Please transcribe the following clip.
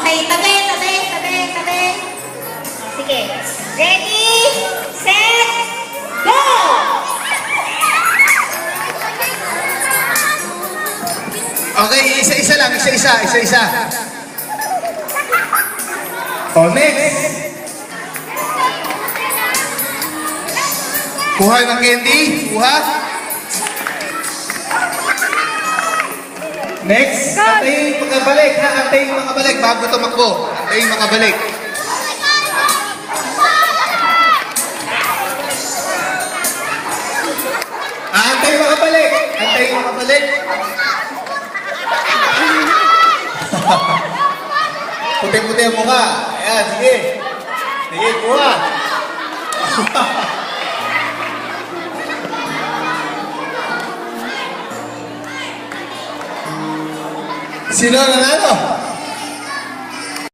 Okay, tabi, tabi, tabi, tabi. Sige. Ready, set, go! Okay, isa-isa lang, isa-isa. O, next. Kuha ng candy, kuha. Next, antayin makabalik ha, antayin makabalik bago tumakbo. Antayin makabalik. Antayin makabalik. Antayin makabalik. Puti-puti ang mukha. Ayan, sige. Sige, kuha. Sino ang nanalo?